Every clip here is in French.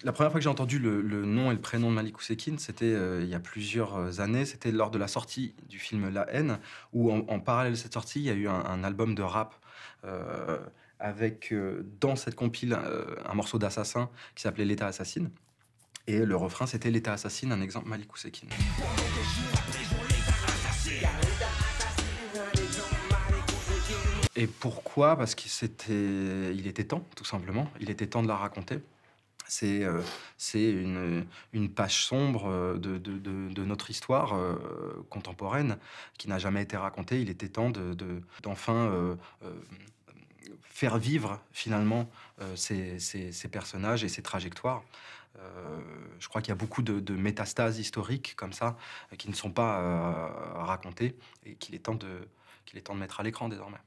La première fois que j'ai entendu le nom et le prénom de Malik Oussekine, c'était, il y a plusieurs années. C'était lors de la sortie du film La Haine, où en parallèle de cette sortie, il y a eu un album de rap, heu, avec, dans cette compile, un morceau d'Assassin qui s'appelait «L'État assassine» et le refrain, c'était «L'État assassine, un exemple Malik Oussekine». Et pourquoi? Parce il était temps, tout simplement. Il était temps de la raconter. C'est, heu, c'est une page sombre, de notre histoire, contemporaine qui n'a jamais été racontée. Il était temps d'enfin, faire vivre finalement, ces personnages et ces trajectoires. Heu, je crois qu'il y a beaucoup de métastases historiques comme ça, qui ne sont pas, racontées et qu'il est temps de mettre à l'écran désormais.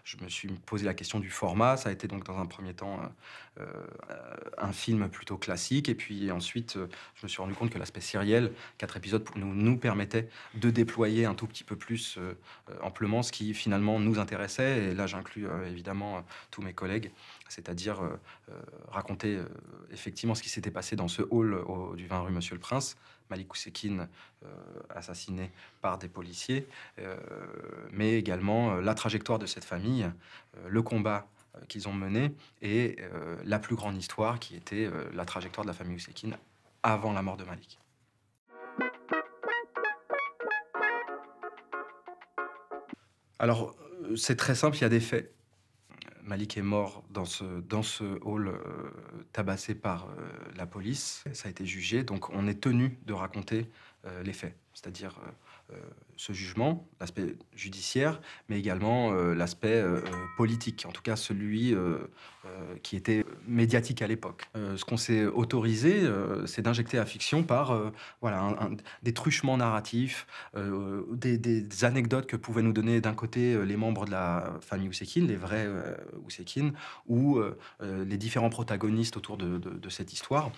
Je me suis posé la question du format. Ça a été donc dans un premier temps un film plutôt classique. Et puis ensuite, je me suis rendu compte que l'aspect sériel, 4 épisodes, nous permettait de déployer un tout petit peu plus amplement ce qui finalement nous intéressait. Et là, j'inclus évidemment tous mes collègues, c'est-à-dire raconter effectivement ce qui s'était passé dans ce hall du 20 rue Monsieur le Prince. Malik Oussekine assassiné par des policiers, mais également la trajectoire de cette famille, le combat qu'ils ont mené et la plus grande histoire qui était la trajectoire de la famille Oussekine avant la mort de Malik. Alors, c'est très simple, il y a des faits. Malik est mort dans ce hall tabassé par la police. Ça a été jugé, donc on est tenu de raconter les faits, c'est-à-dire ce jugement, l'aspect judiciaire, mais également l'aspect politique, en tout cas celui qui était médiatique à l'époque. Ce qu'on s'est autorisé, c'est d'injecter la fiction par voilà, des truchements narratifs, des anecdotes que pouvaient nous donner d'un côté les membres de la famille Oussekine, les vrais Oussekine, ou les différents protagonistes autour de cette histoire.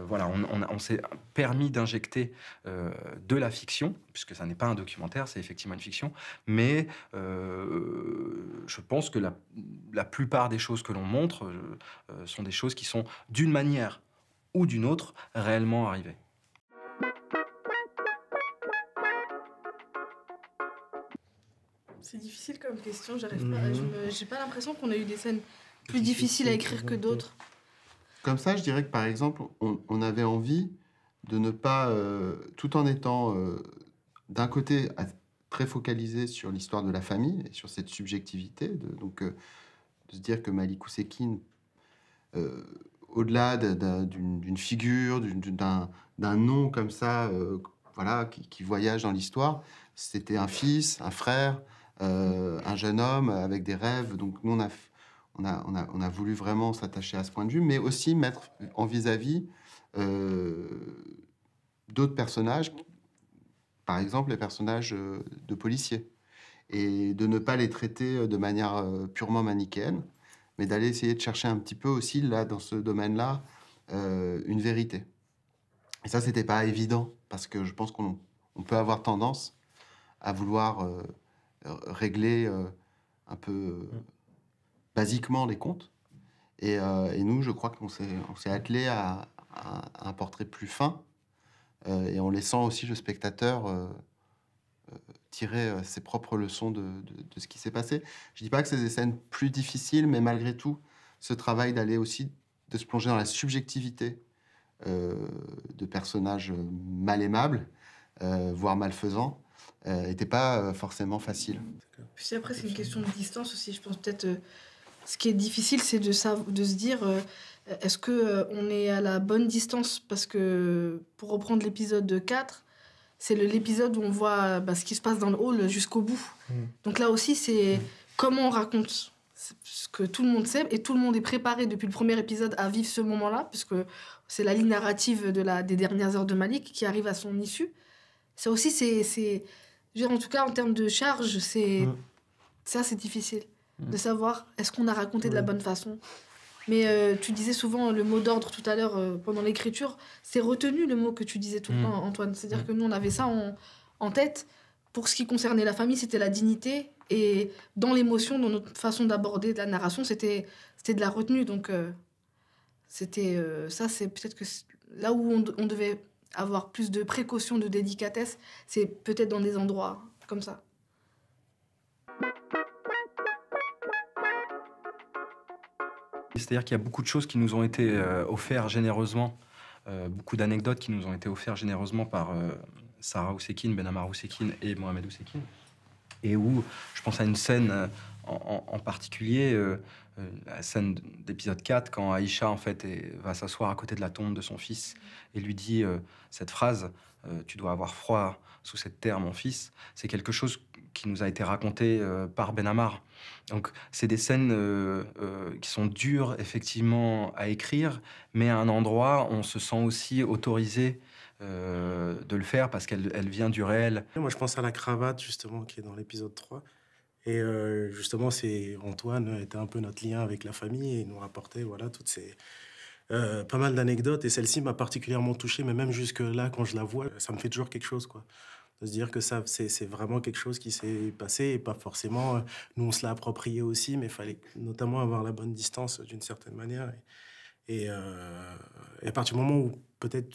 Voilà, on s'est permis d'injecter de la fiction, puisque ça n'est pas un documentaire, c'est effectivement une fiction, mais je pense que la plupart des choses que l'on montre sont des choses qui sont, d'une manière ou d'une autre, réellement arrivées. C'est difficile comme question, j'arrive pas, Mhm. j'ai pas l'impression qu'on a eu des scènes plus difficiles à Difficile, écrire que ok. d'autres. Comme ça, je dirais que par exemple, on avait envie de ne pas, tout en étant d'un côté très focalisé sur l'histoire de la famille et sur cette subjectivité, de se dire que Malik Oussekine, euh, au-delà d'une figure, d'un nom comme ça, voilà, qui voyage dans l'histoire, c'était un fils, un frère, un jeune homme avec des rêves. Donc nous, on a voulu vraiment s'attacher à ce point de vue, mais aussi mettre en vis-à-vis euh, d'autres personnages, par exemple les personnages de policiers, et de ne pas les traiter de manière purement manichéenne, mais d'aller essayer de chercher un petit peu aussi, là, dans ce domaine-là, une vérité. Et ça, c'était pas évident, parce que je pense qu'on peut avoir tendance à vouloir régler un peu basiquement les comptes. Et nous, je crois on s'est attelé à un portrait plus fin, et en laissant aussi le spectateur tirer ses propres leçons de ce qui s'est passé. Je dis pas que c'est des scènes plus difficiles, mais malgré tout, ce travail d'aller aussi, de se plonger dans la subjectivité de personnages mal aimables, voire malfaisants, n'était pas forcément facile. Puis après, c'est une question de distance aussi. Je pense peut-être ce qui est difficile, c'est de se dire est-ce que on est à la bonne distance parce que pour reprendre l'épisode 4, c'est l'épisode où on voit ce qui se passe dans le hall jusqu'au bout. Donc là aussi, c'est comment on raconte ce que tout le monde sait et tout le monde est préparé depuis le premier épisode à vivre ce moment-là, puisque c'est la ligne narrative des dernières heures de Malik qui arrive à son issue. Ça aussi, je veux dire, en tout cas, en termes de charge, ça, c'est difficile de savoir est-ce qu'on a raconté de la bonne façon. Mais tu disais souvent le mot d'ordre tout à l'heure pendant l'écriture. C'est retenu le mot que tu disais tout le temps, Antoine. C'est-à-dire que nous, on avait ça en tête pour ce qui concernait la famille, c'était la dignité. Et dans l'émotion, dans notre façon d'aborder de la narration, c'était de la retenue. Donc, ça, c'est peut-être que là où on devait avoir plus de précautions, de délicatesse, c'est peut-être dans des endroits comme ça. C'est-à-dire qu'il y a beaucoup de choses qui nous ont été offertes généreusement, beaucoup d'anecdotes qui nous ont été offertes généreusement par Sarah Oussekine, Benamar Oussekine et Mohamed Oussekine. Et où je pense à une scène en particulier, la scène d'épisode 4, quand Aïcha en fait va s'asseoir à côté de la tombe de son fils et lui dit cette phrase tu dois avoir froid sous cette terre, mon fils. C'est quelque chose qui nous a été raconté par Benamar. Donc c'est des scènes qui sont dures effectivement à écrire, mais à un endroit on se sent aussi autorisé de le faire parce qu'elle vient du réel. Moi, je pense à la cravate, justement, qui est dans l'épisode 3. Et justement, Antoine était un peu notre lien avec la famille et il nous rapportait voilà, toutes ces... pas mal d'anecdotes. Et celle-ci m'a particulièrement touché, mais même jusque-là, quand je la vois, ça me fait toujours quelque chose, quoi. De se dire que ça, c'est vraiment quelque chose qui s'est passé et pas forcément... nous, on se l'a approprié aussi, mais il fallait notamment avoir la bonne distance d'une certaine manière. Et à partir du moment où peut-être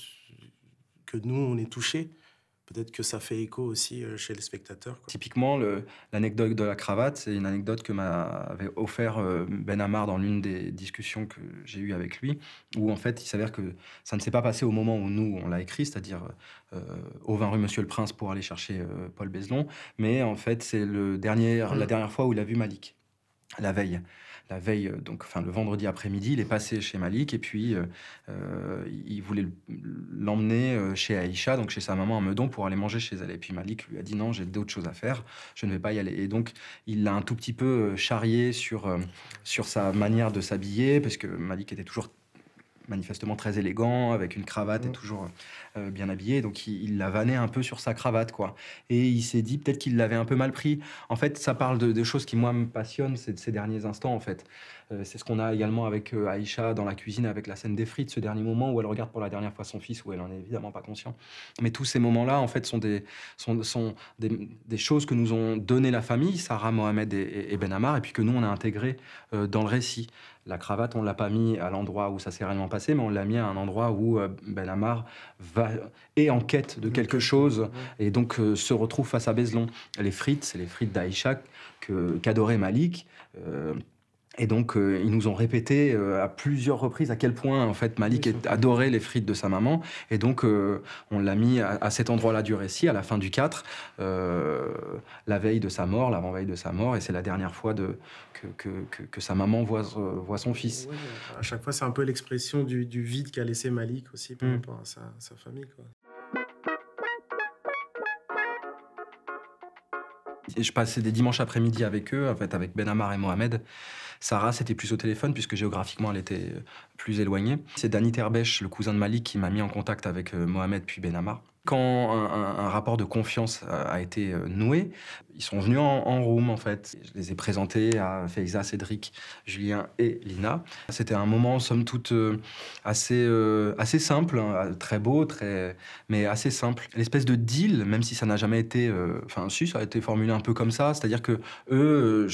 que nous, on est touchés, peut-être que ça fait écho aussi chez les spectateurs, quoi. Typiquement, l'anecdote de la cravate, c'est une anecdote que m'avait offert Benamar dans l'une des discussions que j'ai eues avec lui, où en fait, il s'avère que ça ne s'est pas passé au moment où nous, on l'a écrit, c'est-à-dire au 20 rue Monsieur le Prince pour aller chercher Paul Bézelon, mais en fait, c'est la dernière fois où il a vu Malik, la veille. Donc, enfin, le vendredi après-midi, il est passé chez Malik et puis il voulait l'emmener chez Aïcha, donc chez sa maman à Meudon, pour aller manger chez elle. Et puis Malik lui a dit non, j'ai d'autres choses à faire, je ne vais pas y aller. Et donc, il l'a un tout petit peu charrié sur sa manière de s'habiller, parce que Malik était toujours manifestement très élégant, avec une cravate et toujours bien habillé. Donc, il l'a vanné un peu sur sa cravate, quoi. Et il s'est dit peut-être qu'il l'avait un peu mal pris. En fait, ça parle de choses qui, moi, me passionnent ces derniers instants, en fait. C'est ce qu'on a également avec Aïcha dans la cuisine, avec la scène des frites, ce dernier moment où elle regarde pour la dernière fois son fils, où elle en est évidemment pas consciente. Mais tous ces moments-là, en fait, sont des choses que nous ont donné la famille, Sarah, Mohamed et Benamar, et puis que nous, on a intégré dans le récit. La cravate, on ne l'a pas mis à l'endroit où ça s'est réellement passé, mais on l'a mis à un endroit où Benamar est en quête de quelque chose et donc se retrouve face à Bézelon. Les frites, c'est les frites d'Aïcha qu'adorait Malik. Et donc, ils nous ont répété à plusieurs reprises à quel point, en fait, Malik adorait les frites de sa maman. Et donc, on l'a mis à cet endroit-là du récit, à la fin du 4, la veille de sa mort, l'avant-veille de sa mort. Et c'est la dernière fois que sa maman voit son fils. Ouais, à chaque fois, c'est un peu l'expression du vide qu'a laissé Malik aussi par rapport à sa famille, quoi. Et je passais des dimanches après-midi avec eux, en fait, avec Benamar et Mohamed. Sarah, c'était plus au téléphone, puisque géographiquement, elle était plus éloignée. C'est Danny Terbech, le cousin de Malik, qui m'a mis en contact avec Mohamed puis Benamar. Quand un rapport de confiance a été noué, ils sont venus en room, en fait. Je les ai présentés à Faiza, Cédric, Julien et Lina. C'était un moment, somme toute, assez simple, hein, très beau, mais assez simple. L'espèce de deal, même si ça n'a jamais été... Enfin, si, ça a été formulé un peu comme ça, c'est-à-dire que eux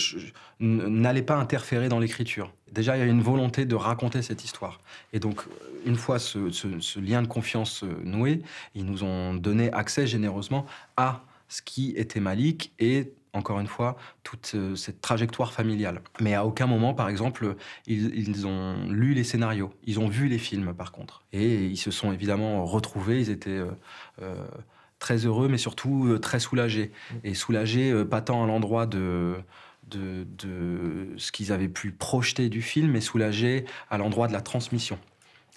n'allaient pas interférer dans l'écriture. Déjà, il y a une volonté de raconter cette histoire. Et donc, une fois ce lien de confiance noué, ils nous ont donné accès généreusement à ce qui était Malik et, encore une fois, toute cette trajectoire familiale. Mais à aucun moment, par exemple, ils ont lu les scénarios. Ils ont vu les films, par contre. Et ils se sont évidemment retrouvés. Ils étaient très heureux, mais surtout très soulagés. Et soulagés, pas tant à l'endroit de ce qu'ils avaient pu projeter du film, mais soulagés à l'endroit de la transmission,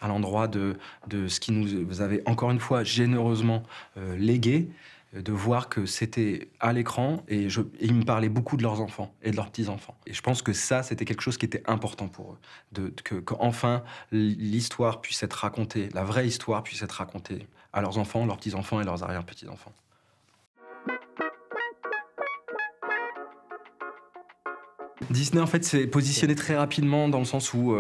à l'endroit de ce qu'ils nous avaient encore une fois généreusement légué, de voir que c'était à l'écran et ils me parlaient beaucoup de leurs enfants et de leurs petits-enfants. Et je pense que ça, c'était quelque chose qui était important pour eux, qu'enfin l'histoire puisse être racontée, la vraie histoire puisse être racontée à leurs enfants, leurs petits-enfants et leurs Disney, en fait, s'est positionné très rapidement dans le sens où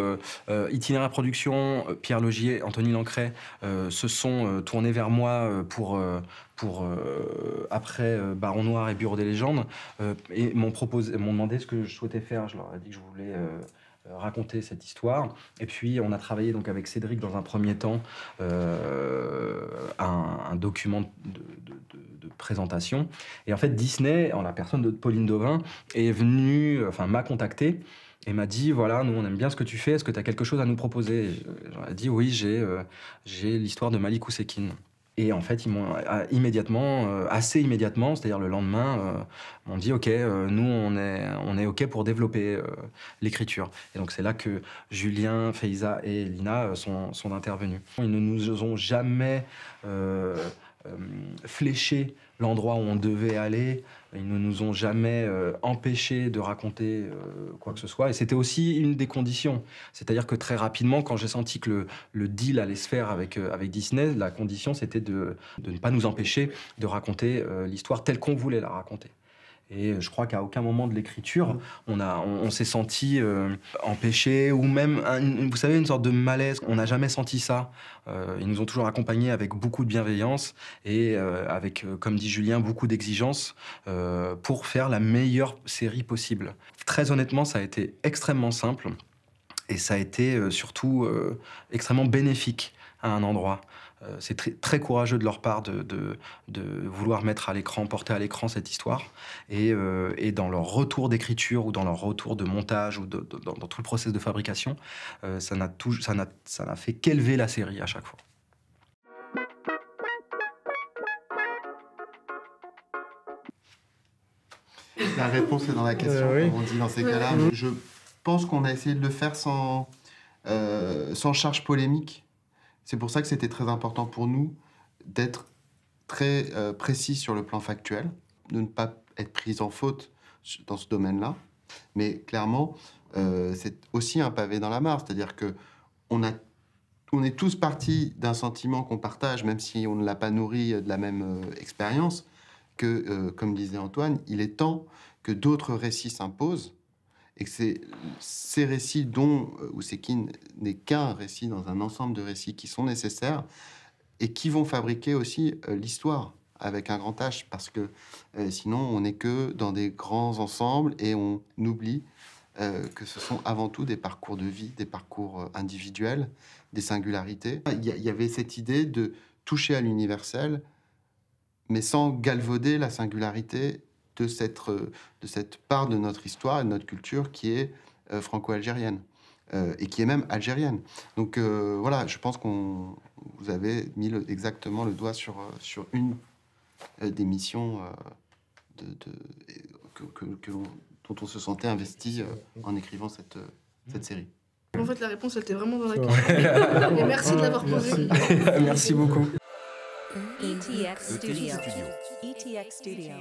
Itinéraire Production, Pierre Logier, Anthony Lancret se sont tournés vers moi pour après Baron Noir et Bureau des légendes et m'ont demandé ce que je souhaitais faire. Je leur ai dit que je voulais raconter cette histoire. Et puis, on a travaillé donc avec Cédric dans un premier temps un document de présentation. Et en fait, Disney, en la personne de Pauline Dauvin, m'a contacté et m'a dit, voilà, nous, on aime bien ce que tu fais, est-ce que tu as quelque chose à nous proposer? J'aurais dit, oui, j'ai l'histoire de Malik Oussekine. Et en fait, ils m'ont assez immédiatement, c'est-à-dire le lendemain, m'ont dit, OK, nous, on est OK pour développer l'écriture. Et donc, c'est là que Julien, Faiza et Lina sont intervenus. Ils ne nous ont jamais fléché l'endroit où on devait aller. Ils ne nous ont jamais empêché de raconter quoi que ce soit. Et c'était aussi une des conditions. C'est-à-dire que très rapidement, quand j'ai senti que le deal allait se faire avec Disney, la condition, c'était de ne pas nous empêcher de raconter l'histoire telle qu'on voulait la raconter. Et je crois qu'à aucun moment de l'écriture, on s'est senti empêché ou même, vous savez, une sorte de malaise. On n'a jamais senti ça. Ils nous ont toujours accompagnés avec beaucoup de bienveillance et avec, comme dit Julien, beaucoup d'exigence pour faire la meilleure série possible. Très honnêtement, ça a été extrêmement simple et ça a été surtout extrêmement bénéfique à un endroit. C'est très courageux de leur part de vouloir porter à l'écran cette histoire. Et dans leur retour d'écriture ou dans leur retour de montage ou dans tout le process de fabrication, ça n'a fait qu'élever la série à chaque fois. La réponse est dans la question, comme on dit dans ces cas-là. Je pense qu'on a essayé de le faire sans charge polémique. C'est pour ça que c'était très important pour nous d'être très précis sur le plan factuel, de ne pas être pris en faute dans ce domaine-là. Mais clairement, c'est aussi un pavé dans la mare. C'est-à-dire qu'on est tous partis d'un sentiment qu'on partage, même si on ne l'a pas nourri de la même expérience, que, comme disait Antoine, il est temps que d'autres récits s'imposent et que c'est ces récits dont Oussekine n'est qu'un récit dans un ensemble de récits qui sont nécessaires et qui vont fabriquer aussi l'histoire avec un grand H, parce que sinon on n'est que dans des grands ensembles et on oublie que ce sont avant tout des parcours de vie, des parcours individuels, des singularités. Il y avait cette idée de toucher à l'universel, mais sans galvauder la singularité de cette part de notre histoire et de notre culture qui est franco-algérienne et qui est même algérienne. Donc voilà, je pense vous avez mis exactement le doigt sur une des missions dont on se sentait investi en écrivant cette série. En fait, la réponse était vraiment dans la question. Et merci de l'avoir posée. Merci beaucoup. ETX Studio. ETX Studio.